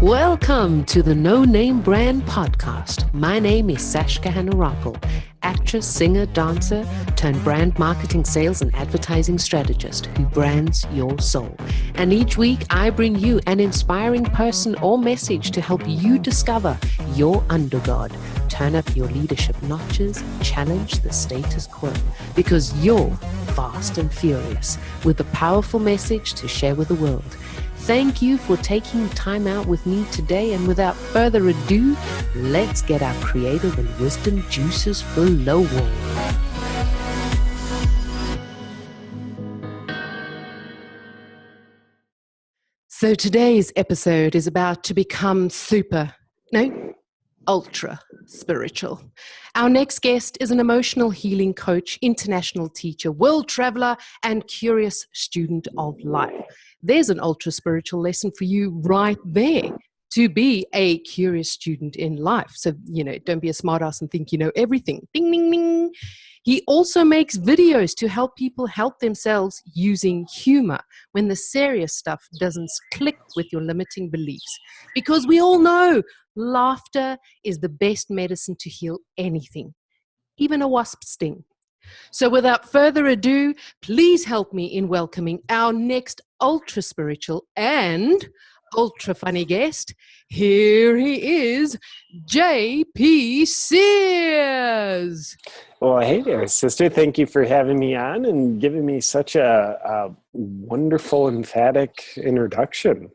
Welcome to the No Name Brand Podcast. My name is Sashka Hanarappal, actress, singer, dancer, turned brand marketing, sales, and advertising strategist who brands your soul. And each week I bring you an inspiring person or message to help you discover your undergod, turn up your leadership notches, challenge the status quo, because you're fast and furious with a powerful message to share with the world. Thank you for taking time out with me today, and without further ado, let's get our creative and wisdom juices flowing. So today's episode is about to become ultra spiritual. Our next guest is an emotional healing coach, international teacher, world traveler, and curious student of life. There's an ultra spiritual lesson for you right there, to be a curious student in life. So, don't be a smartass and think you know everything. Ding, ding, ding. He also makes videos to help people help themselves using humor when the serious stuff doesn't click with your limiting beliefs. Because we all know laughter is the best medicine to heal anything, even a wasp sting. So without further ado, please help me in welcoming our next ultra spiritual and ultra funny guest. Here he is, JP Sears. Well, hey there, sister. Thank you for having me on and giving me such a wonderful, emphatic introduction.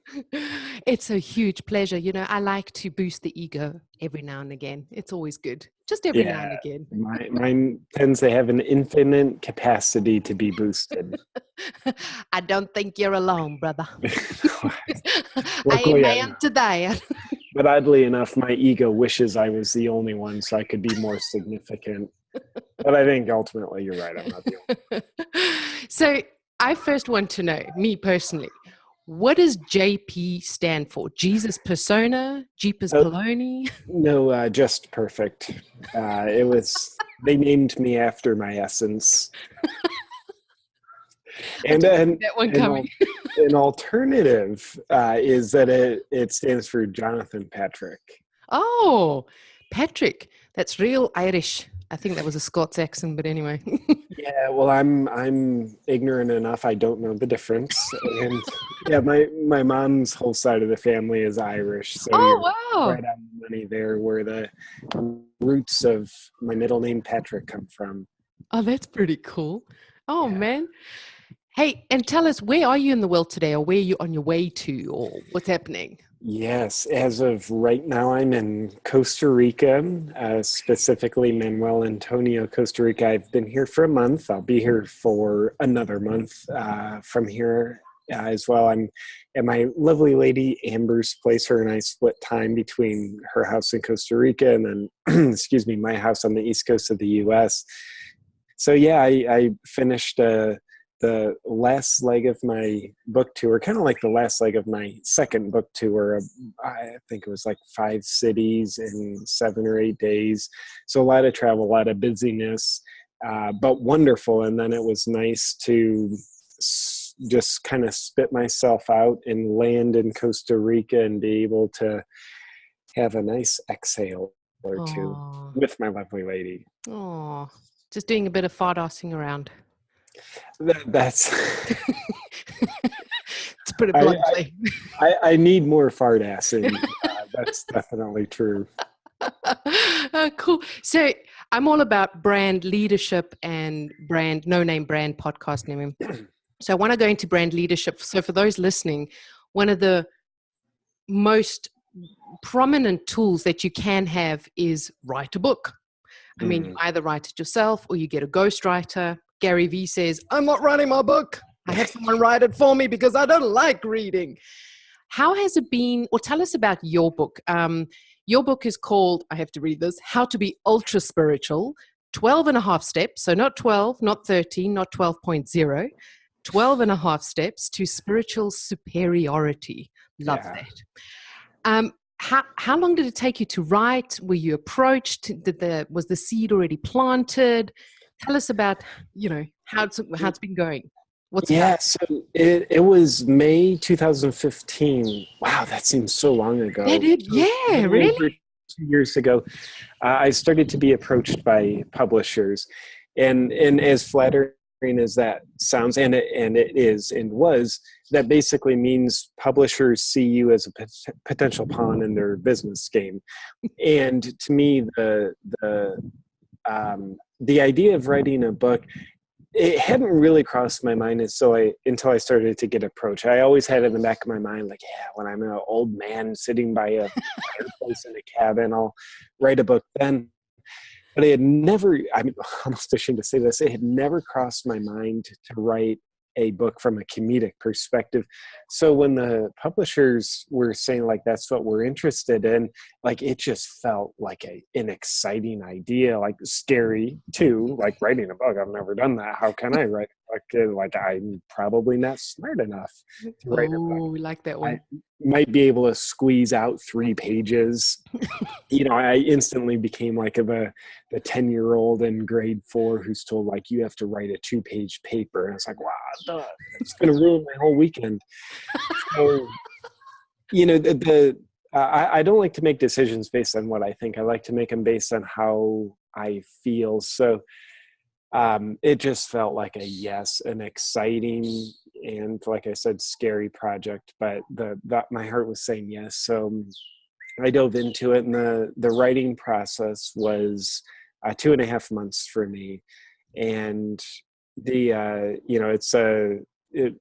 It's a huge pleasure. I like to boost the ego every now and again. It's always good. Just every now and again. Mine tends to have an infinite capacity to be boosted. I don't think you're alone, brother. Luckily, I am today. But oddly enough, my ego wishes I was the only one so I could be more significant. But I think ultimately you're right. I'm not the only one. So I first want to know, me personally, what does JP stand for? Jesus Persona? Jeepers Baloney? No, just perfect. They named me after my essence. And then that one coming. An alternative is that it stands for Jonathan Patrick. Oh, Patrick. That's real Irish. I think that was a Scots accent, but anyway. Yeah, well, I'm ignorant enough. I don't know the difference. And yeah, my mom's whole side of the family is Irish. So you're wow. right on the money there, where the roots of my middle name Patrick come from. Oh, that's pretty cool. Oh, yeah. Man. Hey, and tell us, where are you in the world today, or where are you on your way to, or what's happening? Yes, as of right now, I'm in Costa Rica, specifically Manuel Antonio, Costa Rica. I've been here for a month. I'll be here for another month from here as well. I'm at my lovely lady Amber's place. Her and I split time between her house in Costa Rica and then, my house on the east coast of the U.S. So yeah, I finished the last leg of my book tour, kind of like the last leg of my second book tour. I think it was like 5 cities in 7 or 8 days. So a lot of travel, a lot of busyness, but wonderful. And then it was nice to just kind of spit myself out and land in Costa Rica and be able to have a nice exhale or two with my lovely lady. Oh, just doing a bit of fart-assing around. That's to put it bluntly. I need more fart assing. That's definitely true. Cool. So I'm all about brand leadership and no name brand podcast naming. So I want to go into brand leadership. So for those listening, one of the most prominent tools that you can have is write a book. I mean, you either write it yourself or you get a ghostwriter. Gary Vee says, I'm not writing my book. I have someone write it for me because I don't like reading. How has it been, or tell us about your book. Your book is called, I have to read this, How to Be Ultra Spiritual, 12 and a half steps. So not 12, not 13, not 12.0, 12 and a half steps to spiritual superiority. Love that. How long did it take you to write? Were you approached? Was the seed already planted? Tell us about, how it's been going. What's it Yeah, about? so it was May 2015. Wow, that seems so long That ago. it, So a yeah, little really? over 2 years ago, I started to be approached by publishers, and as flattering as that sounds, and it is and was, that basically means publishers see you as a potential pawn in their business game. And to me, the idea of writing a book, it hadn't really crossed my mind until I started to get approached. I always had in the back of my mind, like, yeah, when I'm an old man sitting by a fireplace in a cabin, I'll write a book then. But it had never, I'm almost ashamed to say this, it had never crossed my mind to write a book from a comedic perspective. So when the publishers were saying, like, that's what we're interested in, like, it just felt like an exciting idea, like scary too, like writing a book. I've never done that. How can I write a book? Like, I'm probably not smart enough to write a book. Oh, we like that I one. might be able to squeeze out 3 pages. I instantly became like the 10-year-old in grade 4 who's told, like, you have to write a 2-page paper. And it's like, wow, duh, it's going to ruin my whole weekend. So, I don't like to make decisions based on what I think. I like to make them based on how I feel. So it just felt like an exciting and, like I said, scary project. But my heart was saying yes. So I dove into it, and the writing process was 2.5 months for me. And it's a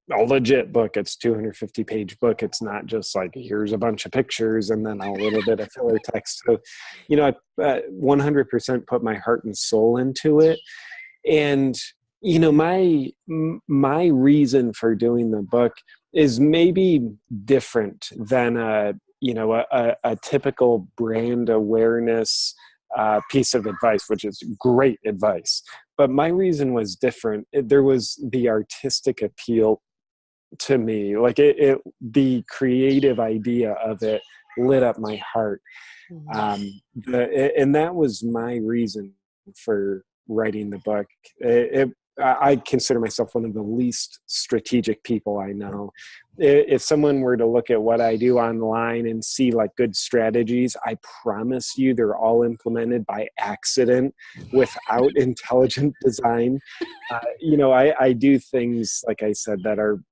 legit book. It's 250-page book. It's not just like, here's a bunch of pictures and then a little bit of filler text. So, I 100% put my heart and soul into it. And my reason for doing the book is maybe different than a typical brand awareness piece of advice, which is great advice. But my reason was different. There was the artistic appeal to me, like the creative idea of it lit up my heart. And that was my reason for writing the book. I consider myself one of the least strategic people I know. If someone were to look at what I do online and see like good strategies, I promise you they're all implemented by accident without intelligent design. I do things, like I said, that are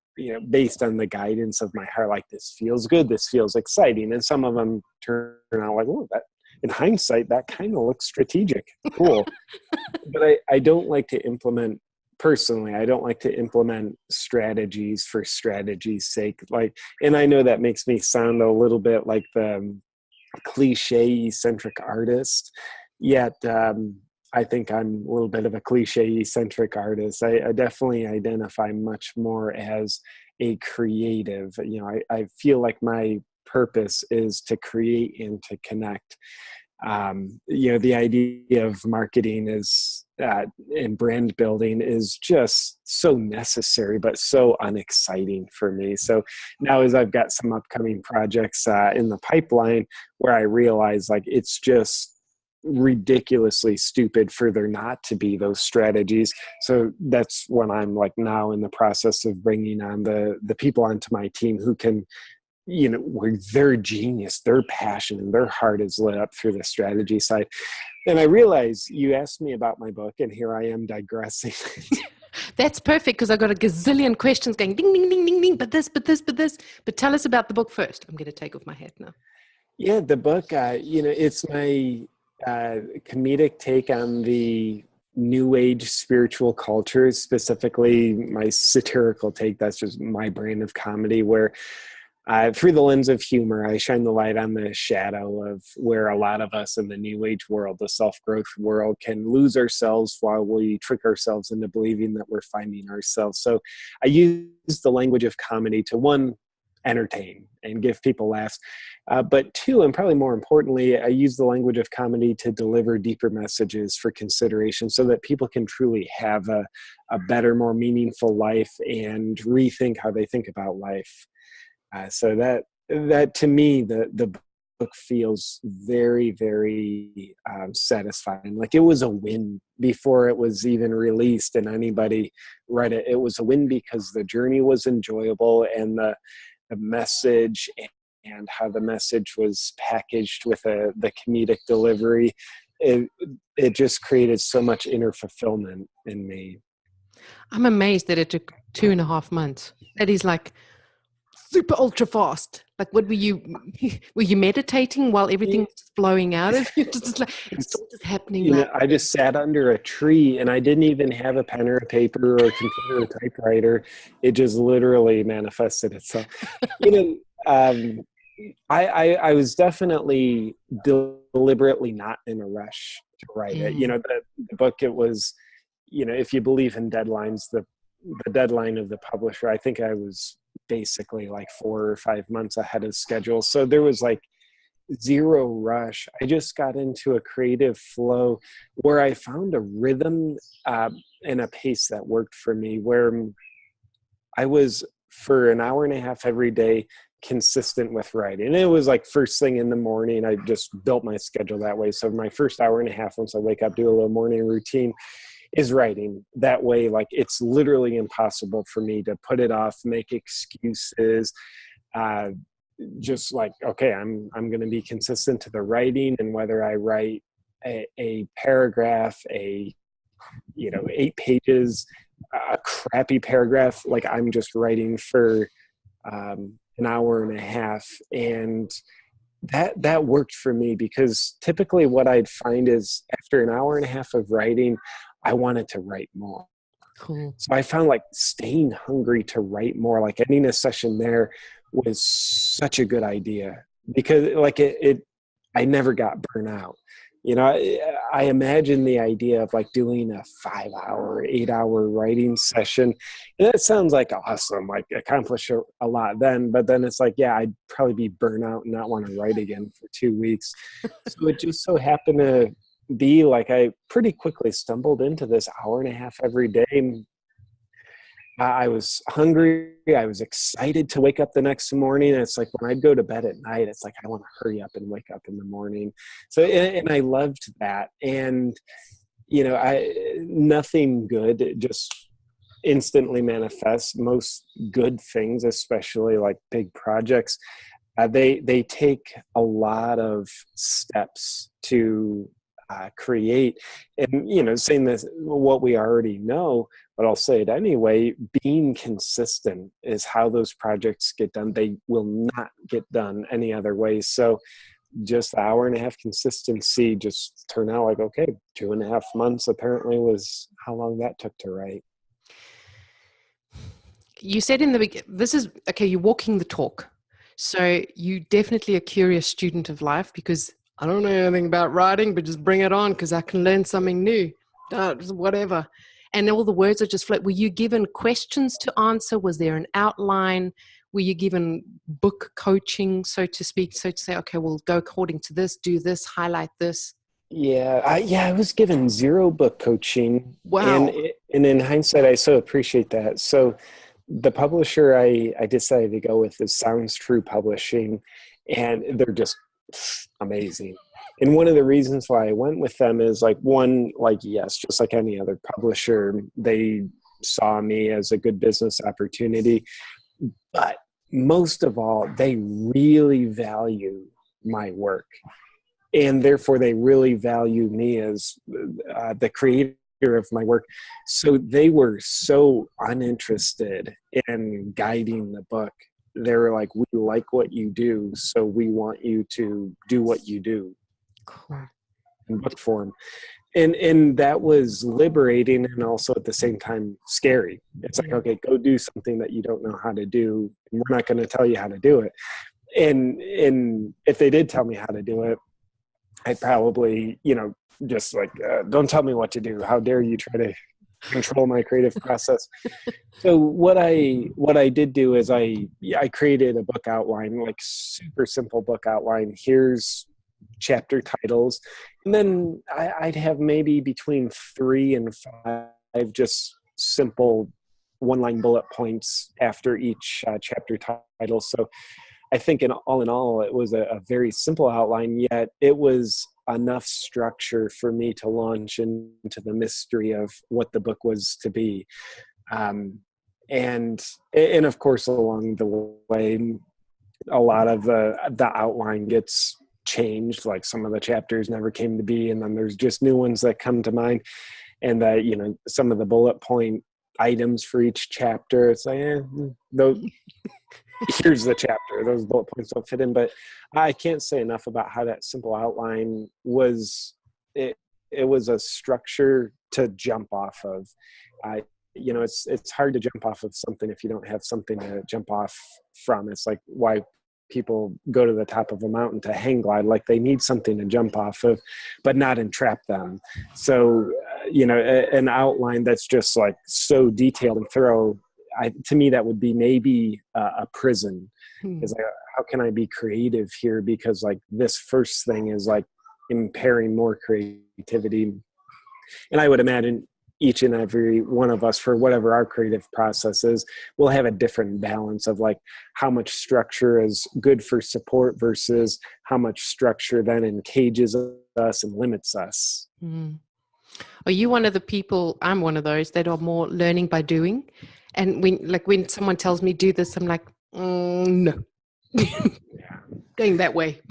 based on the guidance of my heart. Like, this feels good, this feels exciting, and some of them turn out like, oh, that in hindsight that kind of looks strategic, cool. But I don't like to implement. Personally, I don't like to implement strategies for strategy's sake. And I know that makes me sound a little bit like the cliche eccentric artist, yet I think I'm a little bit of a cliche eccentric artist. I definitely identify much more as a creative. I feel like my purpose is to create and to connect. The idea of marketing is and brand building is just so necessary, but so unexciting for me. So now, as I've got some upcoming projects in the pipeline, where I realize, like, it's just ridiculously stupid for there not to be those strategies. So that's when I'm like now in the process of bringing on the people onto my team who can, where their genius, their passion, and their heart is lit up through the strategy side. And I realize you asked me about my book, and here I am digressing. That's perfect, because I got a gazillion questions going ding, ding, ding, ding, ding, but this. But tell us about the book first. I'm going to take off my hat now. Yeah, the book, it's my comedic take on the new age spiritual cultures, specifically my satirical take. That's just my brand of comedy, where through the lens of humor, I shine the light on the shadow of where a lot of us in the new age world, the self-growth world, can lose ourselves while we trick ourselves into believing that we're finding ourselves. So I use the language of comedy to, one, entertain and give people laughs. But two, and probably more importantly, I use the language of comedy to deliver deeper messages for consideration so that people can truly have a better, more meaningful life and rethink how they think about life. So that to me, the book feels very, very satisfying. Like it was a win before it was even released and anybody read it. It was a win because the journey was enjoyable, and the message and how the message was packaged with the comedic delivery. It just created so much inner fulfillment in me. I'm amazed that it took 2.5 months. That is like super ultra fast. Like, what were you meditating while everything was flowing out of you? Just like, it's all just happening. You know, I just sat under a tree and I didn't even have a pen or a paper or a computer or typewriter. It just literally manifested itself. You know, I was definitely deliberately not in a rush to write it. You know, the book, it was, you know, if you believe in deadlines, the deadline of the publisher, I think I was basically like 4 or 5 months ahead of schedule. So there was like zero rush. I just got into a creative flow where I found a rhythm and a pace that worked for me, where I was, for an hour and a half every day, consistent with writing. And it was like first thing in the morning. I just built my schedule that way. So my first hour and a half, once I wake up, do a little morning routine, is writing. That way, like, it's literally impossible for me to put it off, make excuses, just like, okay, I'm going to be consistent to the writing. And whether I write a paragraph, 8 pages, a crappy paragraph, like, I'm just writing for an hour and a half. And that worked for me, because typically what I'd find is after an hour and a half of writing, I wanted to write more. Cool. So I found like staying hungry to write more, like ending a session there, was such a good idea, because like I never got burnt out. You know, I imagine the idea of like doing a 5-hour, 8-hour writing session. And that sounds like awesome, like accomplish a lot then, but then it's like, yeah, I'd probably be burnt out and not want to write again for 2 weeks. So it just so happened to be like, I pretty quickly stumbled into this hour and a half every day. I was hungry. I was excited to wake up the next morning. And it's like when I'd go to bed at night, it's like, I want to hurry up and wake up in the morning. So, and I loved that. And, you know, nothing good just instantly manifests. Most good things, especially like big projects, they take a lot of steps to create. And, you know, saying this, what we already know, but I'll say it anyway, being consistent is how those projects get done. They will not get done any other way. So just the hour and a half consistency just turned out like, okay, 2.5 months apparently was how long that took to write. You said in the beginning, this is, okay, you're walking the talk. So you definitely a curious student of life, because I don't know anything about writing, but just bring it on because I can learn something new, whatever. And all the words are just flat. Were you given questions to answer? Was there an outline? Were you given book coaching, so to speak? So to say, okay, we'll go according to this, do this, highlight this. Yeah, I was given zero book coaching. Wow. And in hindsight, I so appreciate that. So the publisher I decided to go with is Sounds True Publishing, and they're just amazing. And one of the reasons why I went with them is like, one, like, yes, just like any other publisher, they saw me as a good business opportunity. But most of all, they really value my work. And therefore, they really value me as the creator of my work. So they were so uninterested in guiding the book. They were like, we like what you do, so we want you to do what you do. Cool. In book form. And that was liberating, and also at the same time scary. It's like, okay, go do something that you don't know how to do, and we're not going to tell you how to do it. And if they did tell me how to do it, I'd probably, you know, just like, don't tell me what to do. How dare you try to control my creative process. So what I did do is I created a book outline, like super simple book outline. Here's chapter titles, and then I'd have maybe between 3 and 5 just simple one-line bullet points after each chapter title. So I think in all, it was a very simple outline, yet it was enough structure for me to launch into the mystery of what the book was to be. And of course, along the way, a lot of the outline gets changed. Like some of the chapters never came to be, and then there's just new ones that come to mind. And some of the bullet point items for each chapter, it's like, here's the chapter. Those bullet points don't fit in. But I can't say enough about how that simple outline was. It was a structure to jump off of. It's hard to jump off of something if you don't have something to jump off from. It's like why people go to the top of a mountain to hang glide, like they need something to jump off of, but not entrap them. So, an outline that's just like so detailed and thorough, to me, that would be maybe a prison. It's like, how can I be creative here? Because like this first thing is like impairing more creativity. And I would imagine each and every one of us, for whatever our creative process is, will have a different balance of like how much structure is good for support versus how much structure then encages us and limits us. Are you one of the people, I'm one of those, that are more learning by doing? And when someone tells me do this, I'm like, no. Going that way.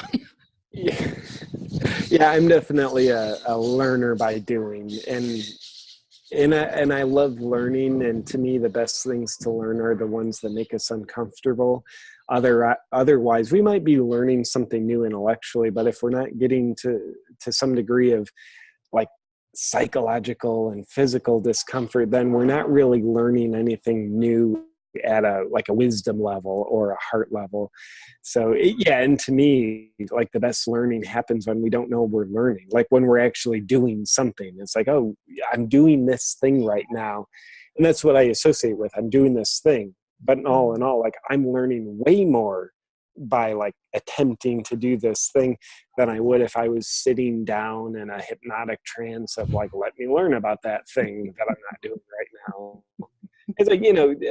Yeah, I'm definitely a learner by doing. And I love learning, and to me, the best things to learn are the ones that make us uncomfortable. Otherwise, we might be learning something new intellectually, but if we're not getting to some degree of like psychological and physical discomfort, then we're not really learning anything new at a wisdom level or a heart level. So and to me, like the best learning happens when we don't know we're learning, like when we're actually doing something. It's like, oh, I'm doing this thing right now, and that's what I associate with, I'm doing this thing. But in all, like I'm learning way more by like attempting to do this thing than I would if I was sitting down in a hypnotic trance of like, let me learn about that thing that I'm not doing right now. It's like,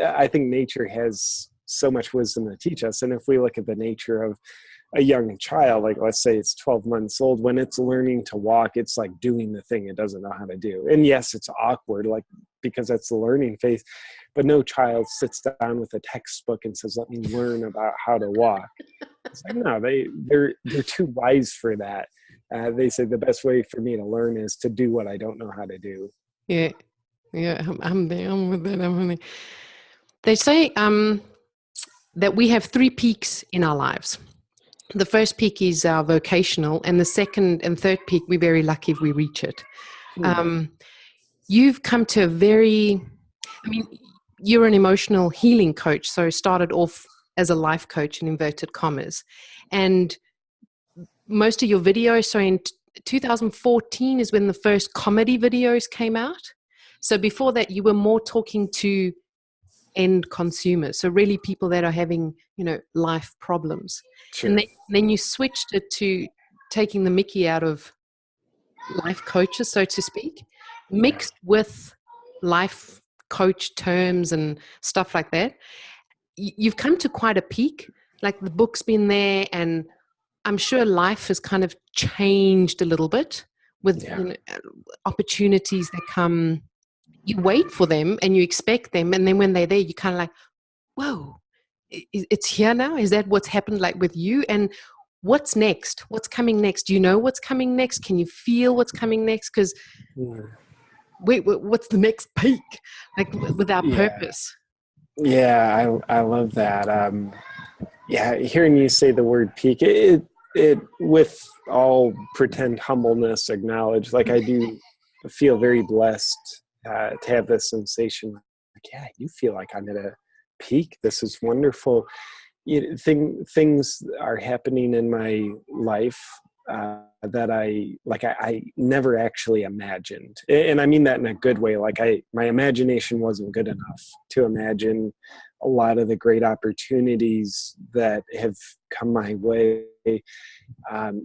I think nature has so much wisdom to teach us. And if we look at the nature of a young child, like let's say it's 12 months old, when it's learning to walk, it's like doing the thing it doesn't know how to do. And yes, it's awkward, like because that's the learning phase, but no child sits down with a textbook and says, let me learn about how to walk. It's like, no, they're too wise for that. They say the best way for me to learn is to do what I don't know how to do. Yeah. I'm there. I'm with that. They say that we have 3 peaks in our lives. The first peak is our vocational, and the second and third peak, we're very lucky if we reach it. You've come to you're an emotional healing coach, so started off as a life coach in inverted commas. And most of your videos, so in 2014 is when the first comedy videos came out. So before that, you were more talking to end consumers, so really people that are having, life problems. Sure. And then you switched it to taking the mickey out of life coaches, so to speak, mixed with life coach terms and stuff like that. You've come to quite a peak. Like the book's been there, and I'm sure life has kind of changed a little bit with opportunities that come. You wait for them and you expect them, and then when they're there, you kind of like, whoa, it's here now? Is that what's happened like with you? And what's next? What's coming next? Do you know what's coming next? Can you feel what's coming next? Because wait, what's the next peak? Like with our purpose. Yeah, I love that. Hearing you say the word peak, it with all pretend humbleness acknowledged, like I do feel very blessed to have this sensation. Like, I do feel like I'm at a peak. This is wonderful. Things are happening in my life that I never actually imagined, and I mean that in a good way. Like my imagination wasn't good enough to imagine a lot of the great opportunities that have come my way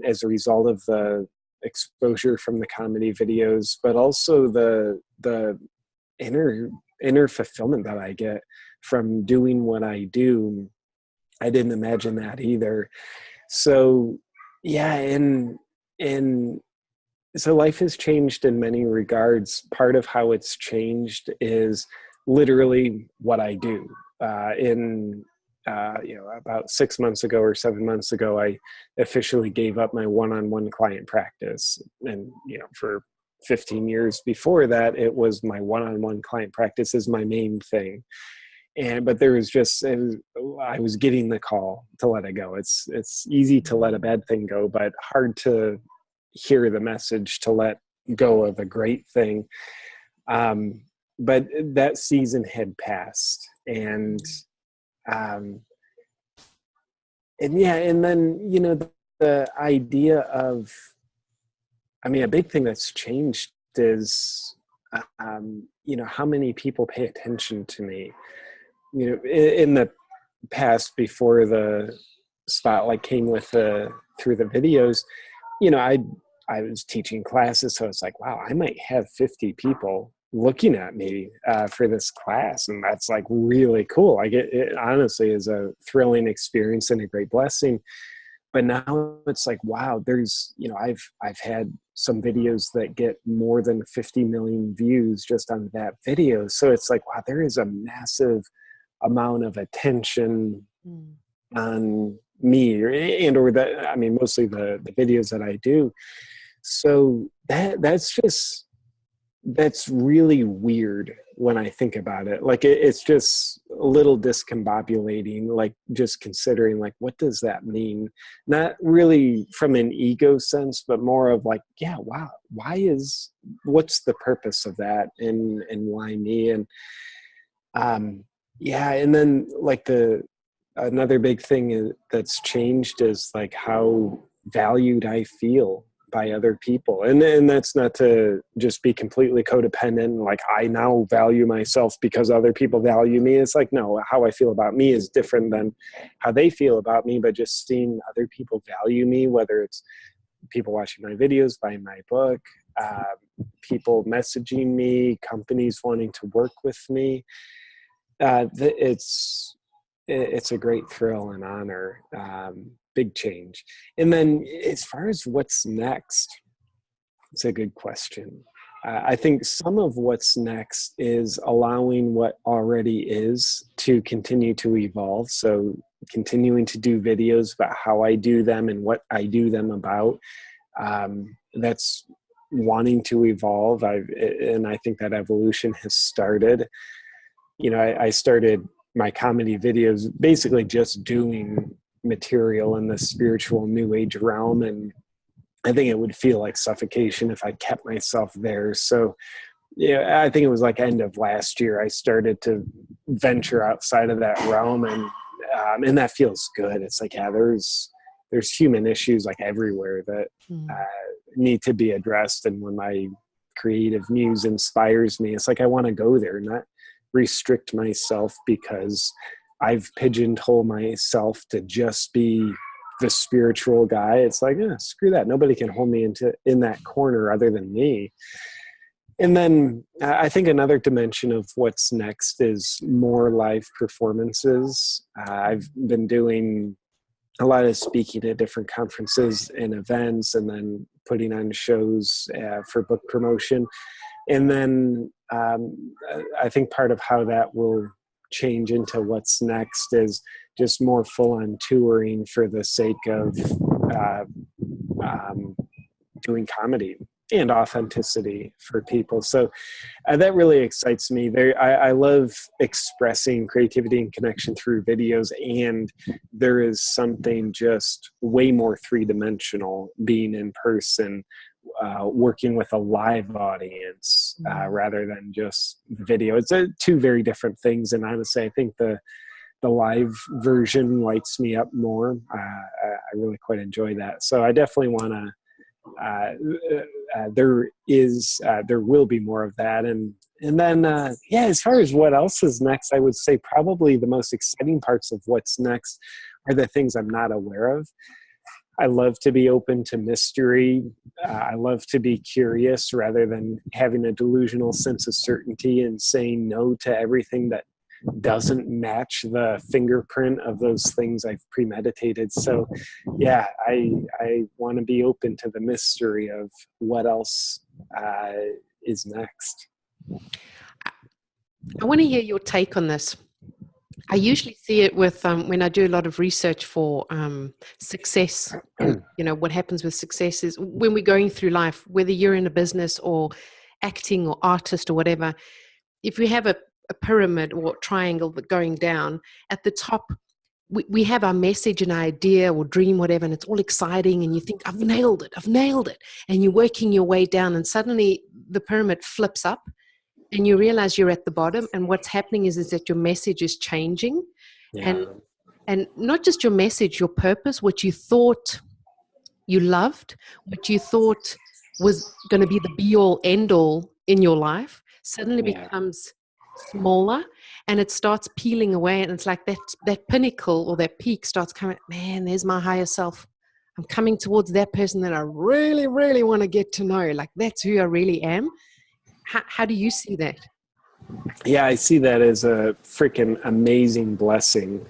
as a result of the exposure from the comedy videos, but also the inner fulfillment that I get from doing what I do. I didn't imagine that either. So yeah, and so life has changed in many regards. Part of how it's changed is literally what I do. About 6 months ago or 7 months ago, I officially gave up my one-on-one client practice. And, for 15 years before that, it was my one-on-one client practice is my main thing. But there was I was getting the call to let it go. It's easy to let a bad thing go, but hard to hear the message to let go of a great thing. But that season had passed, and then the idea of, a big thing that's changed is how many people pay attention to me. In the past, before the spotlight came through the videos, I was teaching classes, so it's like, wow, I might have 50 people looking at me for this class, and that's like really cool. Like it honestly is a thrilling experience and a great blessing. But now it's like, wow, there's, I've had some videos that get more than 50 million views just on that video. So it's like, wow, there is a massive amount of attention on me mostly the videos that I do. So that's really weird when I think about it. Like it's just a little discombobulating, like just considering like, what does that mean? Not really from an ego sense, but more of like, yeah, wow, what's the purpose of that, and why me? And and then like another big thing that's changed is like how valued I feel by other people. And that's not to just be completely codependent, like I now value myself because other people value me. It's like, no, how I feel about me is different than how they feel about me. But just seeing other people value me, whether it's people watching my videos, buying my book, people messaging me, companies wanting to work with me, it's a great thrill and honor. Big change. And then as far as what's next, it's a good question. I think some of what's next is allowing what already is to continue to evolve. So continuing to do videos about how I do them and what I do them about. That's wanting to evolve. And I think that evolution has started. I started my comedy videos basically just doing material in the spiritual new age realm, and I think it would feel like suffocation if I kept myself there. So I think it was like end of last year I started to venture outside of that realm, and that feels good. It's like, yeah, there's human issues like everywhere that need to be addressed, and when my creative muse inspires me, it's like I want to go there, not restrict myself because I've pigeonholed myself to just be the spiritual guy. It's like, screw that. Nobody can hold me in that corner other than me. And then I think another dimension of what's next is more live performances. I've been doing a lot of speaking at different conferences and events, and then putting on shows for book promotion. And then I think part of how that will change into what's next is just more full-on touring for the sake of doing comedy and authenticity for people. So that really excites me. I love expressing creativity and connection through videos, and there is something just way more three-dimensional being in person, working with a live audience rather than just video. It's two very different things, and honestly, I think the live version lights me up more. I really quite enjoy that. So I definitely want to. There will be more of that, and then as far as what else is next, I would say probably the most exciting parts of what's next are the things I'm not aware of. I love to be open to mystery. I love to be curious rather than having a delusional sense of certainty and saying no to everything that doesn't match the fingerprint of those things I've premeditated. So yeah, I want to be open to the mystery of what else is next. I want to hear your take on this. I usually see it with when I do a lot of research for success, and what happens with success is when we're going through life, whether you're in a business or acting or artist or whatever, if we have a pyramid or triangle going down, at the top we have our message and idea or dream, whatever, and it's all exciting and you think, I've nailed it, and you're working your way down, and suddenly the pyramid flips up and you realize you're at the bottom, and what's happening is that your message is changing. Yeah. And not just your message, your purpose, what you thought you loved, what you thought was going to be the be all end all in your life, suddenly becomes smaller, and it starts peeling away, and it's like that pinnacle or that peak starts coming, man, there's my higher self. I'm coming towards that person that I really, really want to get to know. Like, that's who I really am. How do you see that? Yeah, I see that as a freaking amazing blessing.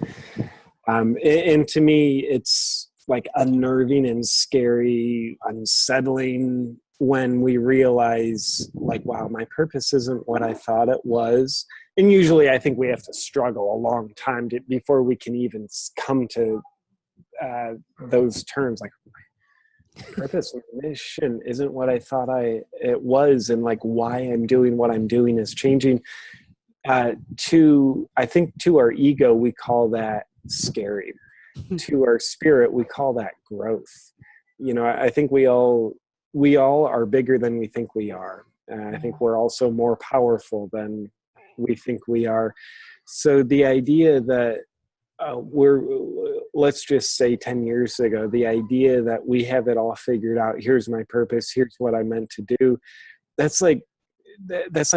And to me, it's like unnerving and scary, unsettling when we realize, like, wow, my purpose isn't what I thought it was. And usually I think we have to struggle a long time before we can even come to those terms, like, purpose and mission isn't what I thought it was, and like why I'm doing what I'm doing is changing. I think to our ego we call that scary. To our spirit we call that growth. I think we all are bigger than we think we are. I think we're also more powerful than we think we are. So the idea that let's just say 10 years ago, the idea that we have it all figured out, here's my purpose, here's what I meant to do, that's like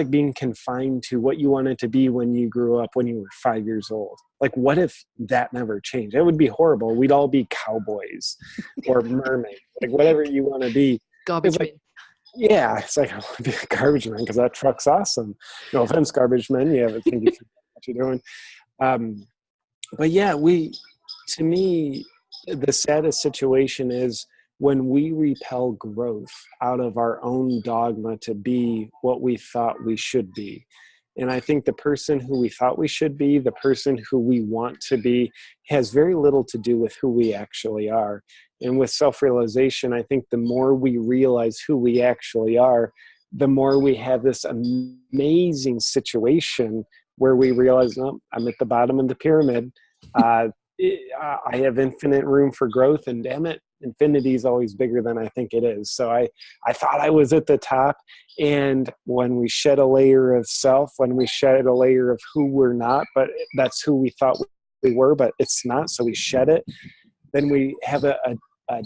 being confined to what you wanted to be when you grew up, when you were 5 years old. Like, what if that never changed? That would be horrible. We'd all be cowboys or mermaids, like whatever you want to be. Garbage man. Yeah, it's like, I want to be a garbage man because that truck's awesome. No offense, garbage men. You have a thing you figure out what you're doing. But yeah, to me, the saddest situation is when we repel growth out of our own dogma to be what we thought we should be. And I think the person who we thought we should be, the person who we want to be, has very little to do with who we actually are. And with self-realization, I think the more we realize who we actually are, the more we have this amazing situation where we realize, no, I'm at the bottom of the pyramid. I have infinite room for growth, and damn it, infinity is always bigger than I think it is. So I thought I was at the top, and when we shed a layer of self, when we shed a layer of who we're not, but that's who we thought we were, but it's not, so we shed it, then we have a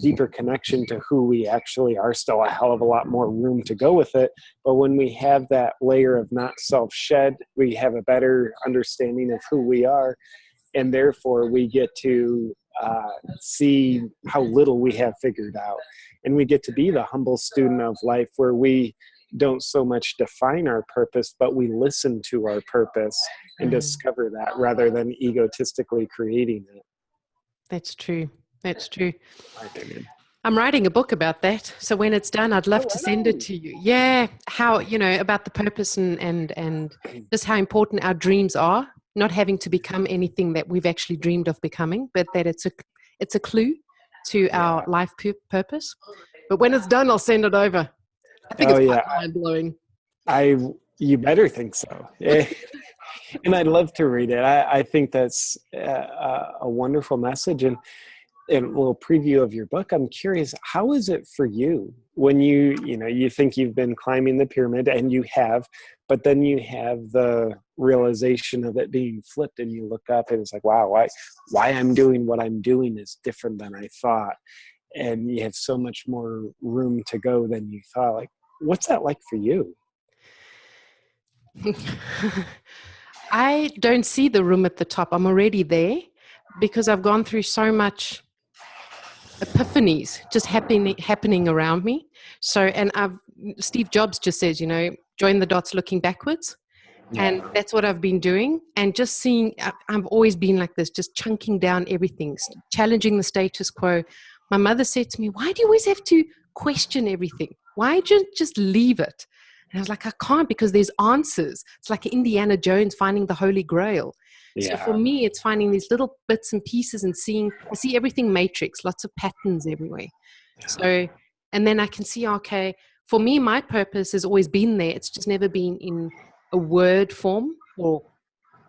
deeper connection to who we actually are. Still a hell of a lot more room to go with it, but when we have that layer of not self shed, we have a better understanding of who we are, and therefore we get to see how little we have figured out, and we get to be the humble student of life, where we don't so much define our purpose, but we listen to our purpose and discover that, rather than egotistically creating it. That's true. That's true. My opinion. I'm writing a book about that. So when it's done, I'd love to send it to you. Yeah. How, about the purpose and just how important our dreams are, not having to become anything that we've actually dreamed of becoming, but that it's a clue to our life purpose. But when it's done, I'll send it over. I think it's quite mind-blowing. You better think so. And I'd love to read it. I think that's a wonderful message. And a little preview of your book, I'm curious, how is it for you when you think you've been climbing the pyramid, and you have, but then you have the realization of it being flipped, and you look up and it's like, wow, why I'm doing what I'm doing is different than I thought. And you have so much more room to go than you thought. Like, what's that like for you? I don't see the room at the top. I'm already there because I've gone through so much epiphanies just happening around me. So, and Steve Jobs just says, join the dots looking backwards. And Yeah. that's what I've been doing. And just seeing, I've always been like this, just chunking down everything, challenging the status quo. My mother said to me, why do you always have to question everything? Why don't you just leave it? And I was like, I can't, because there's answers. It's like Indiana Jones finding the Holy Grail. So for Yeah. me, it's finding these little bits and pieces and I see everything matrix, lots of patterns everywhere. So, and then I can see, okay, for me, my purpose has always been there. It's just never been in a word form or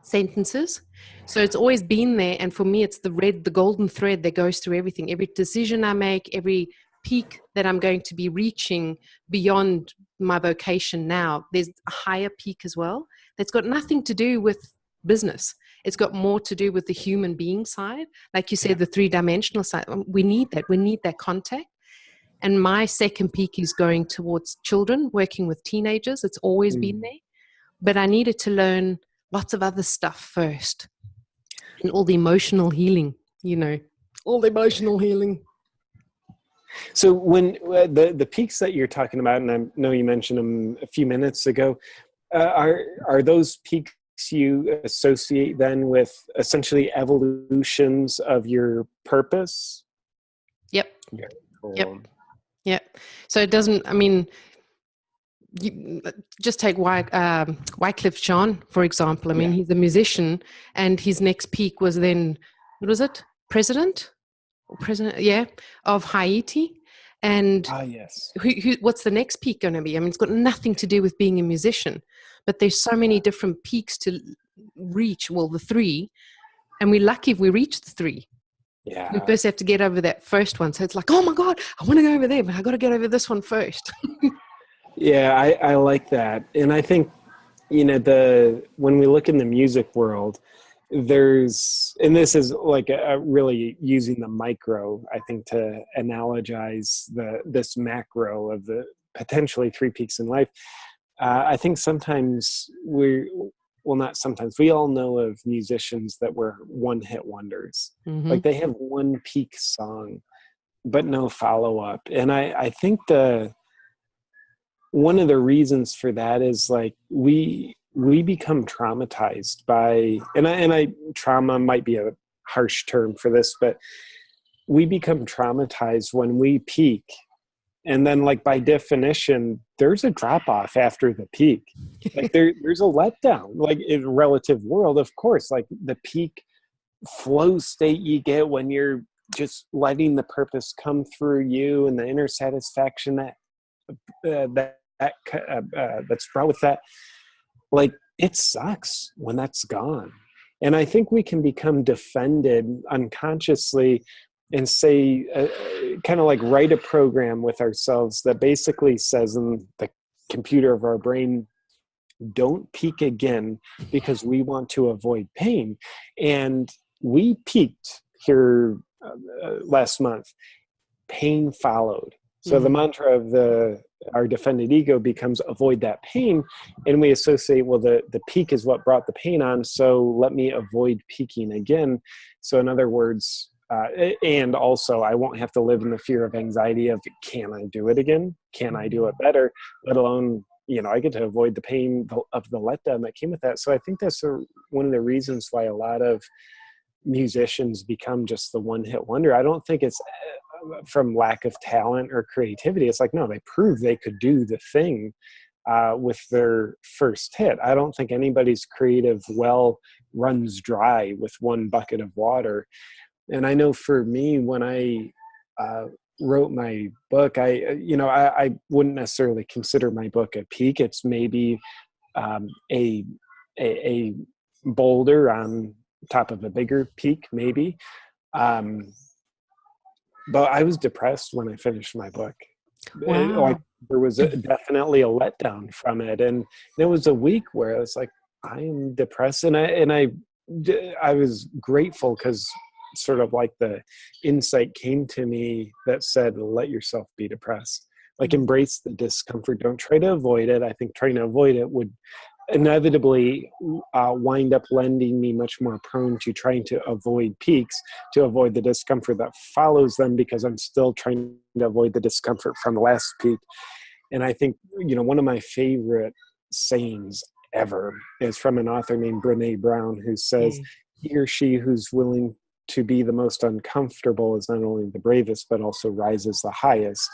sentences. So it's always been there. And for me, it's the golden thread that goes through everything. Every decision I make, every peak that I'm going to be reaching beyond my vocation now, there's a higher peak as well that's got nothing to do with business. It's got more to do with the human being side. Like you said, the three-dimensional side. We need that. We need that contact. And my second peak is going towards children, working with teenagers. It's always been there. But I needed to learn lots of other stuff first. And all the emotional healing, all the emotional healing. So when the peaks that you're talking about, and I know you mentioned them a few minutes ago, are those peaks you associate then with essentially evolutions of your purpose? Yep. Yeah. Cool. Yep. So it doesn't, you just take Wycliffe Jean, for example. He's a musician, and his next peak was then, what was it? President, of Haiti. And yes. what's the next peak going to be? It's got nothing to do with being a musician, but there's so many different peaks to reach. Well, the three, and we're lucky if we reach the three. Yeah. We first have to get over that first one. So it's like, oh my God, I want to go over there, but I got to get over this one first. Yeah, I like that. And I think, when we look in the music world, and this is like really using the micro, I think, to analogize this macro of the potentially three peaks in life. I think sometimes not sometimes, we all know of musicians that were one-hit wonders. Mm-hmm. Like they have one peak song, but no follow-up. And I think one of the reasons for that is like we become traumatized by, and trauma might be a harsh term for this, but we become traumatized when we peak. And then, like, by definition, there's a drop off after the peak. Like there's a letdown, like in a relative world, of course, like the peak flow state you get when you're just letting the purpose come through you, and the inner satisfaction that's brought with that. Like, it sucks when that's gone. And I think we can become defended unconsciously and say, kind of like write a program with ourselves that basically says in the computer of our brain, don't peak again, because we want to avoid pain. And we peaked here last month. Pain followed. So the mantra of our defended ego becomes avoid that pain. And we associate, well, the peak is what brought the pain on. So let me avoid peaking again. So in other words, and also I won't have to live in the fear of anxiety of, can I do it again? Can I do it better? Let alone, I get to avoid the pain of the letdown that came with that. So I think that's one of the reasons why a lot of musicians become just the one-hit wonder. I don't think it's from lack of talent or creativity. It's like, no, they proved they could do the thing with their first hit. I don't think anybody's creative well runs dry with one bucket of water. And I know for me, when I wrote my book, I wouldn't necessarily consider my book a peak. It's maybe a boulder on top of a bigger peak, maybe. But I was depressed when I finished my book. Wow. There was definitely a letdown from it. And there was a week where I was like, I am depressed. And I was grateful, because sort of like the insight came to me that said, let yourself be depressed. Like, embrace the discomfort. Don't try to avoid it. I think trying to avoid it would inevitably wind up lending me much more prone to trying to avoid peaks, to avoid the discomfort that follows them, because I'm still trying to avoid the discomfort from the last peak. And I think, one of my favorite sayings ever is from an author named Brene Brown, who says he or she who's willing to be the most uncomfortable is not only the bravest, but also rises the highest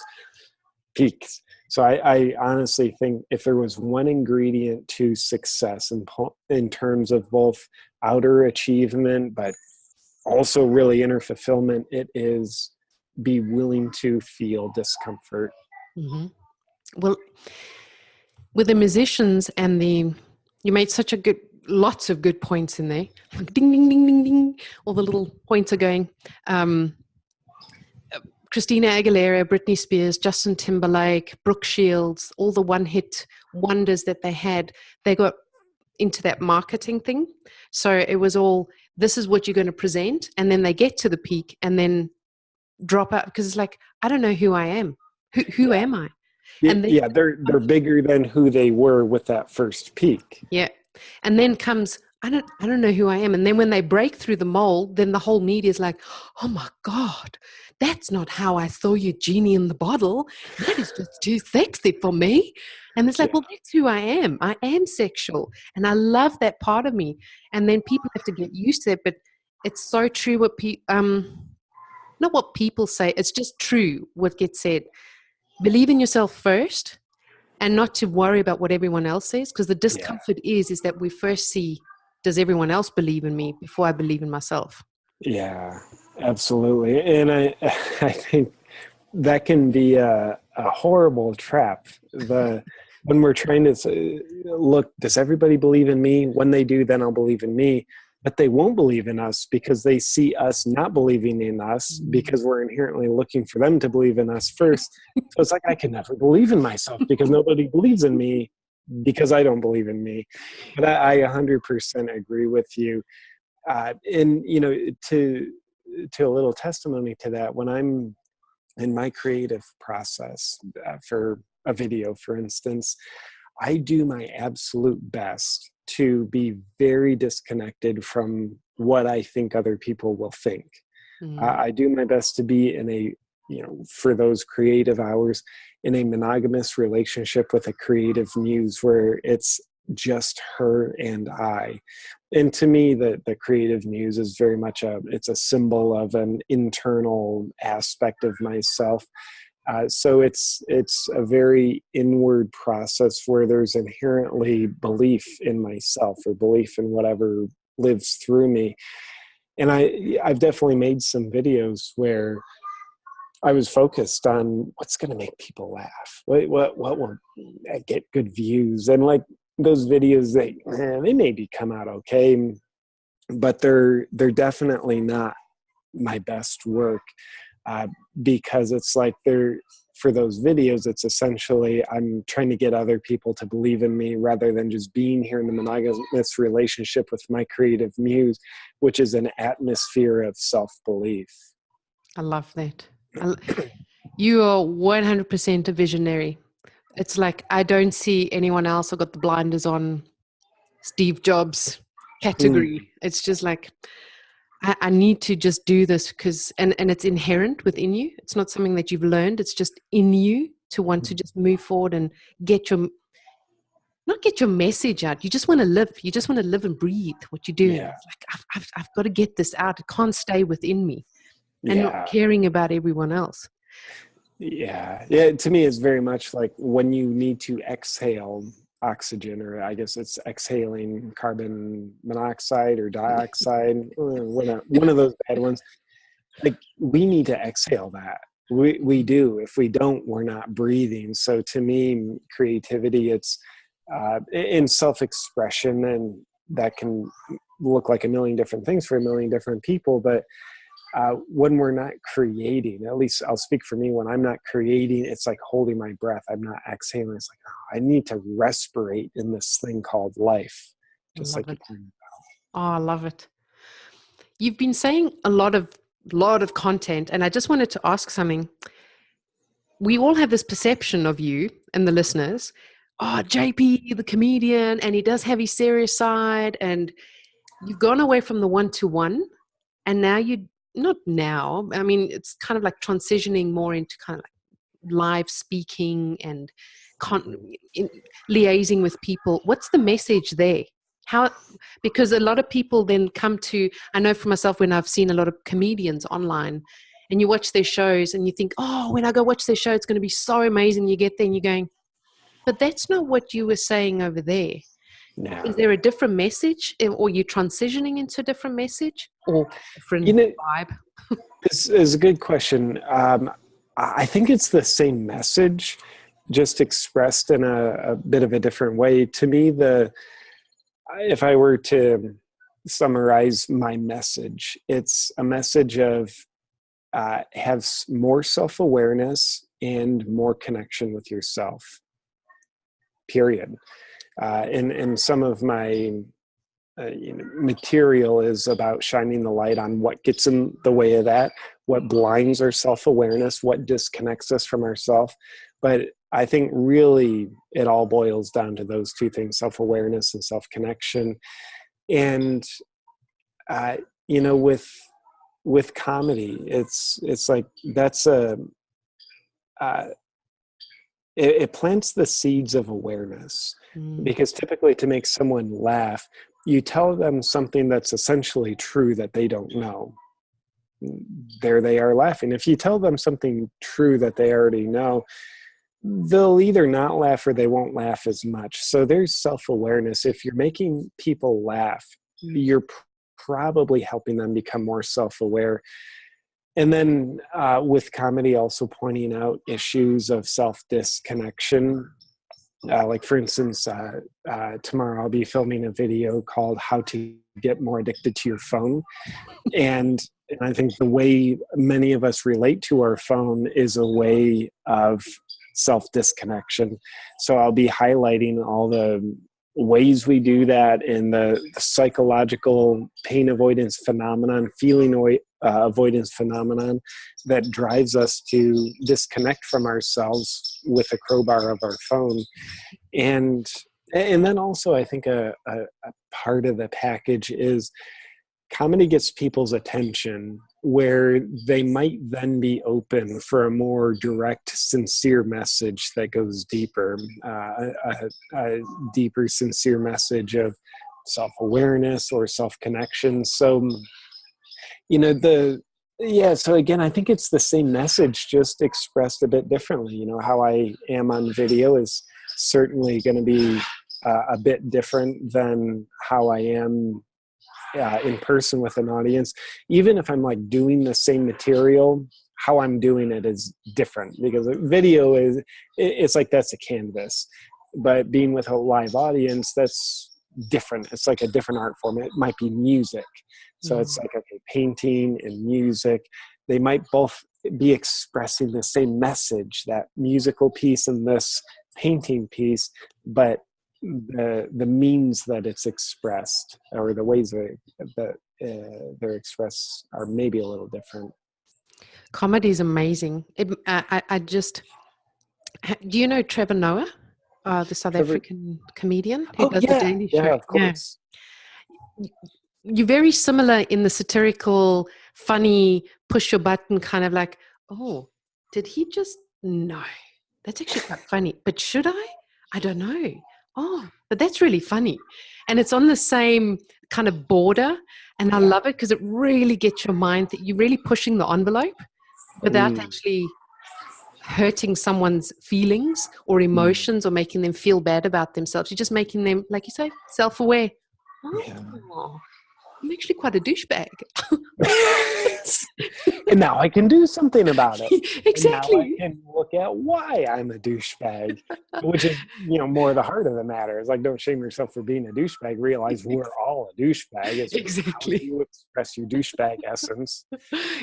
peaks. So I honestly think if there was one ingredient to success in terms of both outer achievement, but also really inner fulfillment, it is be willing to feel discomfort. Mm-hmm. Well, with the musicians and you made lots of good points in there. Like ding, ding, ding, ding, ding. All the little points are going. Christina Aguilera, Britney Spears, Justin Timberlake, Brooke Shields, all the one-hit wonders that they had, they got into that marketing thing. So it was all, this is what you're going to present. And then they get to the peak and then drop out because it's like, I don't know who I am. Who am I? And then, they're bigger than who they were with that first peak. Yeah. And then comes, I don't know who I am. And then when they break through the mold, then the whole media is like, oh my God, that's not how I saw you, genie in the bottle. That is just too sexy for me. And it's like, well, that's who I am. I am sexual. And I love that part of me. And then people have to get used to it. But it's so true what not what people say, it's just true what gets said. Believe in yourself first and not to worry about what everyone else says, because the discomfort is that we first see, does everyone else believe in me before I believe in myself? Yeah, absolutely. And I think that can be a horrible trap. When we're trying to say, look, does everybody believe in me? When they do, then I'll believe in me. But they won't believe in us because they see us not believing in us because we're inherently looking for them to believe in us first. So it's like, I can never believe in myself because nobody believes in me because I don't believe in me. But I 100% agree with you. And, to a little testimony to that, when I'm in my creative process for a video, for instance, I do my absolute best to be very disconnected from what I think other people will think. I do my best to be in for those creative hours, in a monogamous relationship with a creative muse where it's just her and I. And to me, the creative muse is very much it's a symbol of an internal aspect of myself. So it's a very inward process where there's inherently belief in myself or belief in whatever lives through me. And I've definitely made some videos where I was focused on what's going to make people laugh. What will get good views? And like those videos, they maybe come out okay, but they're definitely not my best work. Because it's like for those videos, it's essentially I'm trying to get other people to believe in me rather than just being here in the monogamous relationship with my creative muse, which is an atmosphere of self-belief. I love that. You are 100% a visionary. It's like I don't see anyone else who got the blinders on Steve Jobs category. It's just like, I need to just do this because, and it's inherent within you. It's not something that you've learned. It's just in you to want to just move forward and not get your message out. You just want to live. You just want to live and breathe what you're doing. Yeah. It's like, I've got to get this out. It can't stay within me and not caring about everyone else. Yeah. To me, it's very much like when you need to exhale oxygen, or I guess it's exhaling carbon monoxide or dioxide, one of those bad ones. Like we need to exhale that. We do. If we don't, we're not breathing. So to me, creativity, it's in self-expression, and that can look like a million different things for a million different people. But when we're not creating, at least I'll speak for me, when I'm not creating, it's like holding my breath. I'm not exhaling. It's like, I need to respirate in this thing called life. Just like I love it. You've been saying a lot of content, and I just wanted to ask something. We all have this perception of you and the listeners. Oh, JP, the comedian, and he does have his serious side, and you've gone away from the one-to-one, and now not now. I mean, it's kind of like transitioning more into kind of like live speaking and liaising with people, what's the message there? How, because a lot of people then come to, I know for myself when I've seen a lot of comedians online and you watch their shows and you think, oh, when I go watch their show, it's going to be so amazing. You get there and you're going, but that's not what you were saying over there. No. Is there a different message, or you transitioning into a different message or different vibe? This is a good question. I think it's the same message, just expressed in a bit of a different way. To me, if I were to summarize my message, it's a message of have more self-awareness and more connection with yourself, period. And some of my material is about shining the light on what gets in the way of that, what blinds our self-awareness, what disconnects us from ourselves. But I think really it all boils down to those two things, self-awareness and self-connection. And, with comedy, it's like that's it plants the seeds of awareness, because typically to make someone laugh, you tell them something that's essentially true that they don't know. There they are laughing. If you tell them something true that they already know, they'll either not laugh or they won't laugh as much. So there's self-awareness. If you're making people laugh, you're probably helping them become more self-aware. And then with comedy, also pointing out issues of self-disconnection. Like, for instance, tomorrow I'll be filming a video called How to Get More Addicted to Your Phone. And I think the way many of us relate to our phone is a way of self-disconnection. So I'll be highlighting all the ways we do that and the psychological pain avoidance phenomenon, feeling avoidance phenomenon that drives us to disconnect from ourselves with the crowbar of our phone. And then also I think a part of the package is comedy gets people's attention where they might then be open for a more direct, sincere message that goes deeper, a deeper, sincere message of self-awareness or self-connection. So, so again, I think it's the same message, just expressed a bit differently. How I am on video is certainly going to be a bit different than how I am in person with an audience. Even if I'm like doing the same material, how I'm doing it is different, because video it's like that's a canvas, but being with a live audience, that's different. It's like a different art form. It might be music. So it's like, okay, painting and music, they might both be expressing the same message, that musical piece and this painting piece, but the means that it's expressed or the ways that they're expressed are maybe a little different. Comedy is amazing. I just, do you know Trevor Noah, the South African comedian who does the Daily Show? Yeah, of course. Yeah. You're very similar in the satirical, funny, push your button kind of like, oh, did he just? No, that's actually quite funny. But should I? I don't know. Oh, but that's really funny. And it's on the same kind of border. And I love it because it really gets your mind that you're really pushing the envelope without actually hurting someone's feelings or emotions or making them feel bad about themselves. You're just making them, like you say, self-aware. Oh, I'm actually quite a douchebag. And now I can do something about it. Exactly. And now I can look at why I'm a douchebag, which is, more the heart of the matter. It's like, don't shame yourself for being a douchebag. Realize we're all a douchebag. It's exactly. how you express your douchebag essence.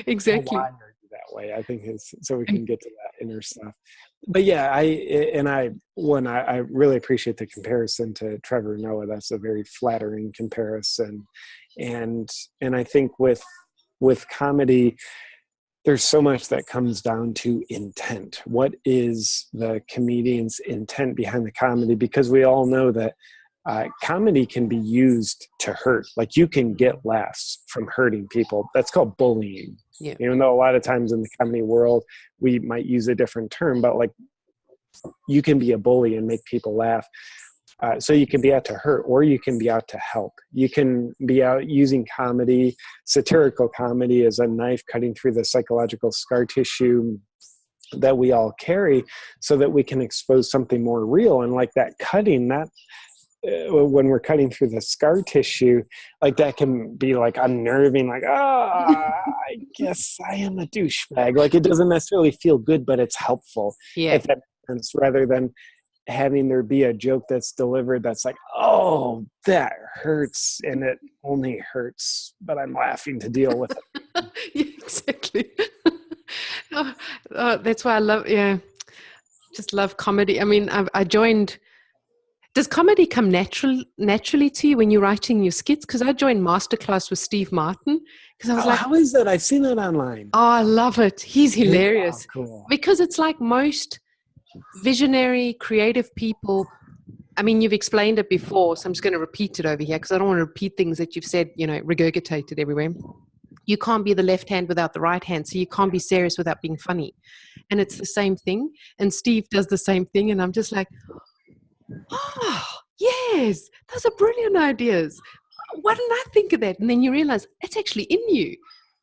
Exactly. Why are you that way? I think so we can get to that inner stuff. But yeah, I really appreciate the comparison to Trevor Noah. That's a very flattering comparison. And I think with comedy, there's so much that comes down to intent. What is the comedian's intent behind the comedy? Because we all know that comedy can be used to hurt. Like, you can get laughs from hurting people. That's called bullying. Yeah. Even though a lot of times in the comedy world, we might use a different term, but like you can be a bully and make people laugh. So you can be out to hurt, or you can be out to help. You can be out using comedy, satirical comedy, as a knife cutting through the psychological scar tissue that we all carry, so that we can expose something more real. And like that cutting, that when we're cutting through the scar tissue, like that can be like unnerving, like, I guess I am a douchebag. Like it doesn't necessarily feel good, but it's helpful. Yeah. If that makes sense, rather than having there be a joke that's delivered that's like, oh, that hurts, and it only hurts, but I'm laughing to deal with it. Yeah, exactly. That's why I love, just love comedy. I mean, I joined. Does comedy come naturally to you when you're writing your skits? Because I joined masterclass with Steve Martin because I was like, how is that? I've seen that online. Oh, I love it. He's hilarious. Oh, cool. Because it's like most visionary, creative people. I mean, you've explained it before, so I'm just going to repeat it over here because I don't want to repeat things that you've said, regurgitated everywhere. You can't be the left hand without the right hand, so you can't be serious without being funny. And it's the same thing. And Steve does the same thing, and I'm just like, oh, yes, those are brilliant ideas. Why didn't I think of that? And then you realize it's actually in you,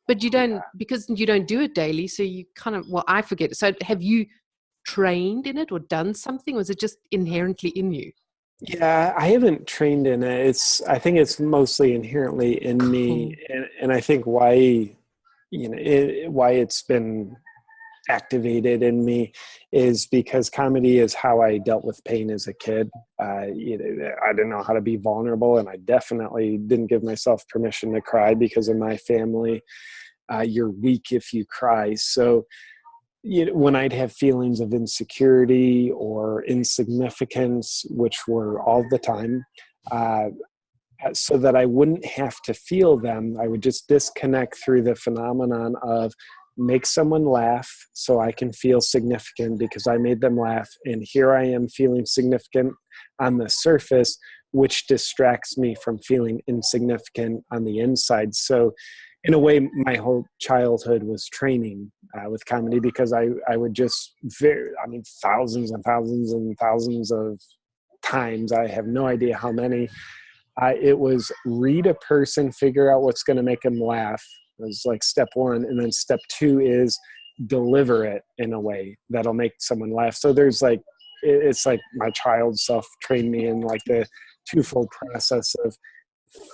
but you don't, because you don't do it daily. So you kind of, I forget it. So have you trained in it or done something? Or is it just inherently in you? Yeah, I haven't trained in it. I think it's mostly inherently in me. And I think why it's been activated in me is because comedy is how I dealt with pain as a kid. I didn't know how to be vulnerable, and I definitely didn't give myself permission to cry because of my family. You're weak if you cry. So when I'd have feelings of insecurity or insignificance, which were all the time, so that I wouldn't have to feel them, I would just disconnect through the phenomenon of make someone laugh so I can feel significant because I made them laugh. And here I am feeling significant on the surface, which distracts me from feeling insignificant on the inside. So in a way, my whole childhood was training with comedy because I would just thousands and thousands and thousands of times, I have no idea how many, it was read a person, figure out what's going to make them laugh. It was like step one. And then step two is deliver it in a way that'll make someone laugh. So there's like, it's like my child self trained me in like the twofold process of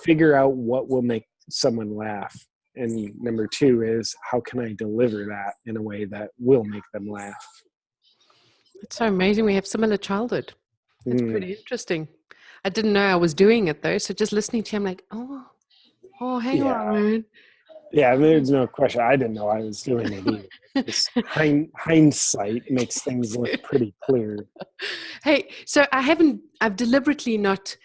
figure out what will make someone laugh. And number two is how can I deliver that in a way that will make them laugh? It's so amazing. We have similar childhood. It's pretty interesting. I didn't know I was doing it though. So just listening to you, I'm like, oh, hang on. Yeah, there's no question. I didn't know I was doing it either. Just hindsight makes things look pretty clear. Hey, so I've deliberately not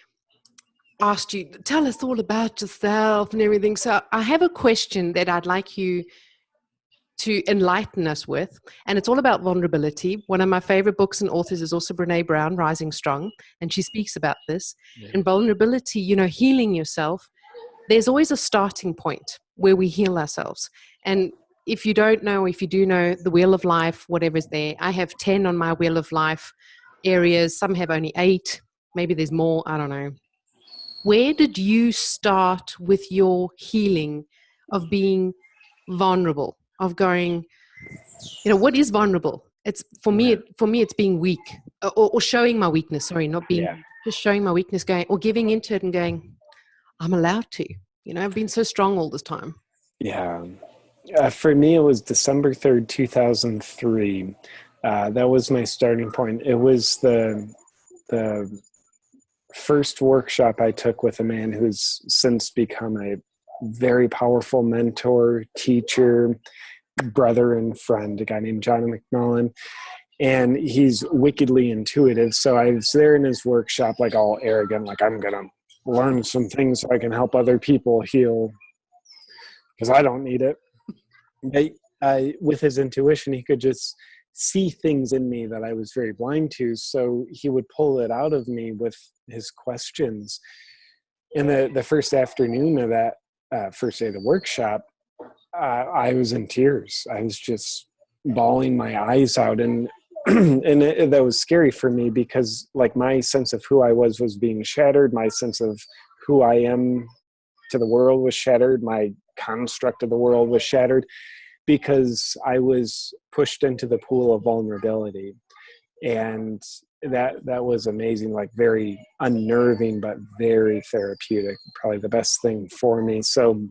asked you, tell us all about yourself and everything. So I have a question that I'd like you to enlighten us with, and it's all about vulnerability. One of my favorite books and authors is also Brene Brown, Rising Strong, and she speaks about this. Yeah. And vulnerability, healing yourself, there's always a starting point where we heal ourselves. And if you don't know, if you do know the wheel of life, whatever's there, I have 10 on my wheel of life areas. Some have only 8. Maybe there's more. I don't know. Where did you start with your healing of being vulnerable, of going, what is vulnerable? It's for me, it's being weak or showing my weakness. Sorry, not being, just showing my weakness, going, or giving into it and going, I'm allowed to. I've been so strong all this time. Yeah. For me, it was December 3rd, 2003. That was my starting point. It was the first workshop I took with a man who's since become a very powerful mentor, teacher, brother, and friend, a guy named John McMullen. And he's wickedly intuitive. So I was there in his workshop, like all arrogant, like I'm going to learn some things so I can help other people heal because I don't need it. But with his intuition, he could just see things in me that I was very blind to. So he would pull it out of me with his questions. In the first afternoon of that first day of the workshop, I was in tears. I was just bawling my eyes out. And that was scary for me because like my sense of who I was being shattered. My sense of who I am to the world was shattered. My construct of the world was shattered because I was pushed into the pool of vulnerability. And that was amazing, like very unnerving, but very therapeutic, probably the best thing for me. So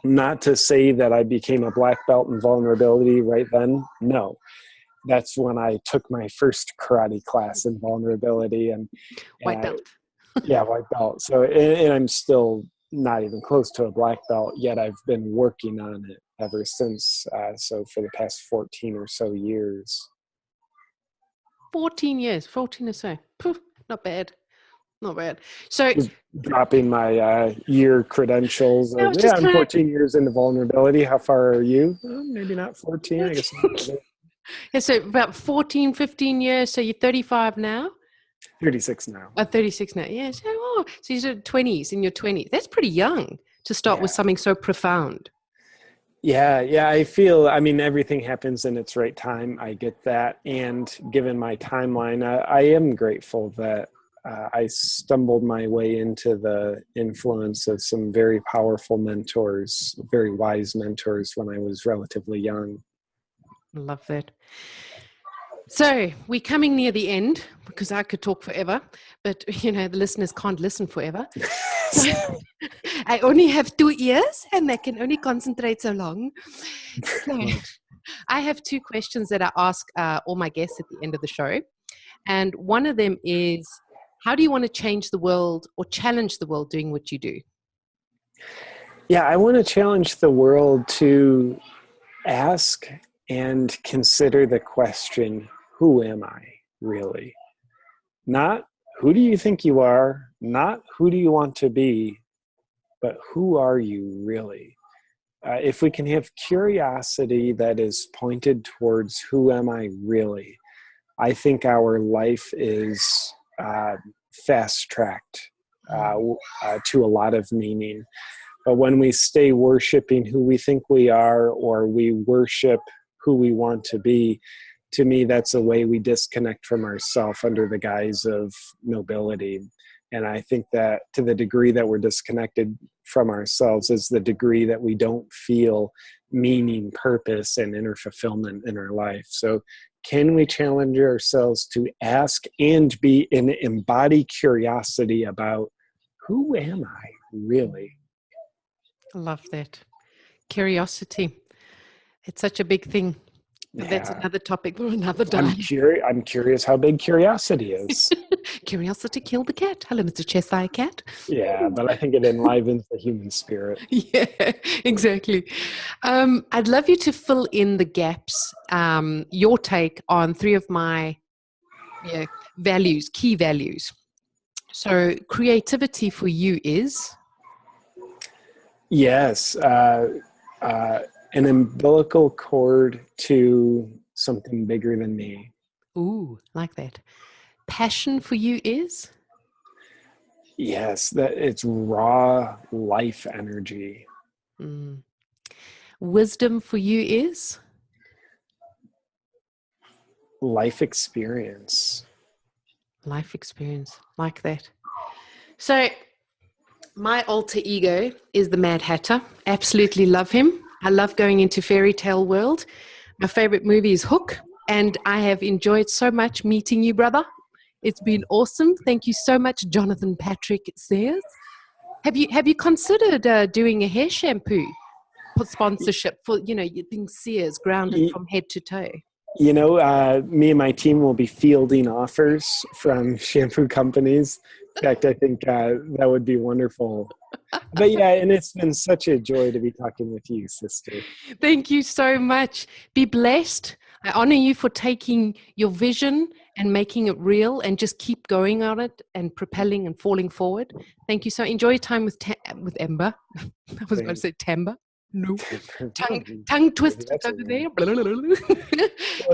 not to say that I became a black belt in vulnerability right then. No, that's when I took my first karate class in vulnerability and White belt. yeah, white belt. So, and I'm still not even close to a black belt yet. I've been working on it ever since. So for the past 14 or so years. 14 years, 14 or so. Poof, not bad. Not bad. So Just dropping my year credentials. I was Yeah, just I'm kind 14 years into vulnerability. How far are you? Well, maybe not 14. I guess. yeah, so about 14, 15 years. So you're 35 now? 36 now. 36 now. Yeah. So you're 20s, in your 20s. That's pretty young to start with something so profound. Yeah. I feel, I mean, everything happens in its right time. I get that. And given my timeline, I am grateful that I stumbled my way into the influence of some very powerful mentors, very wise mentors when I was relatively young. Love that. So we're coming near the end because I could talk forever, but the listeners can't listen forever. So I only have 2 ears and they can only concentrate so long. So I have 2 questions that I ask all my guests at the end of the show. And one of them is, how do you want to change the world or challenge the world doing what you do? Yeah, I want to challenge the world to ask and consider the question, who am I really? Not who do you think you are, not who do you want to be, but who are you really? If we can have curiosity that is pointed towards who am I really, I think our life is fast-tracked to a lot of meaning. But when we stay worshiping who we think we are, or we worship who we want to be, to me, that's a way we disconnect from ourselves under the guise of nobility. And I think that to the degree that we're disconnected from ourselves is the degree that we don't feel meaning, purpose, and inner fulfillment in our life. So can we challenge ourselves to ask and be and embody curiosity about who am I really? Love that. Curiosity. It's such a big thing. But that's another topic for another time. I'm curious how big curiosity is. Curiosity killed the cat. Hello, Mr. Cheshire Cat. Yeah, but I think it enlivens the human spirit. Yeah, exactly. I'd love you to fill in the gaps, your take on 3 of my values, key values. So creativity for you is? Yes, an umbilical cord to something bigger than me. Ooh, like that. Passion for you is? Yes, that it's raw life energy. Mm. Wisdom for you is? Life experience. Life experience, like that. So my alter ego is the Mad Hatter. Absolutely love him. I love going into fairy tale world. My favorite movie is Hook, and I have enjoyed so much meeting you, brother. It's been awesome. Thank you so much, Jonathan Patrick Sears. Have you considered doing a hair shampoo sponsorship for you think Sears grounded from head to toe? Me and my team will be fielding offers from shampoo companies. In fact, I think that would be wonderful. But yeah, and it's been such a joy to be talking with you, sister. Thank you so much. Be blessed. I honor you for taking your vision and making it real and just keep going on it and propelling and falling forward. Thank you so much. Enjoy your time with Ember. I was about to say Timber. No. Tongue twisted over there.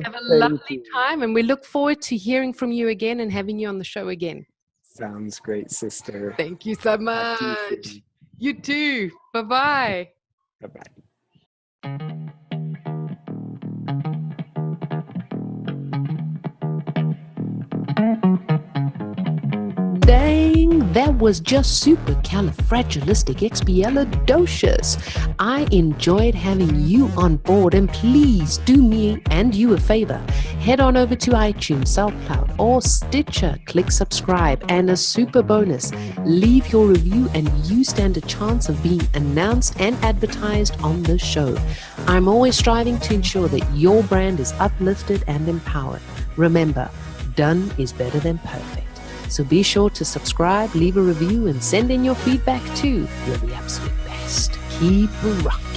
Have a lovely time, and we look forward to hearing from you again and having you on the show again. Sounds great, sister. Thank you so much. You too. Bye-bye. Bye-bye. that was just supercalifragilisticexpialidocious. I enjoyed having you on board, and please do me and you a favor. Head on over to iTunes, SoundCloud, or Stitcher. Click subscribe, and a super bonus, leave your review and you stand a chance of being announced and advertised on the show. I'm always striving to ensure that your brand is uplifted and empowered. Remember, done is better than perfect. So be sure to subscribe, leave a review, and send in your feedback too. You're the absolute best. Keep rocking.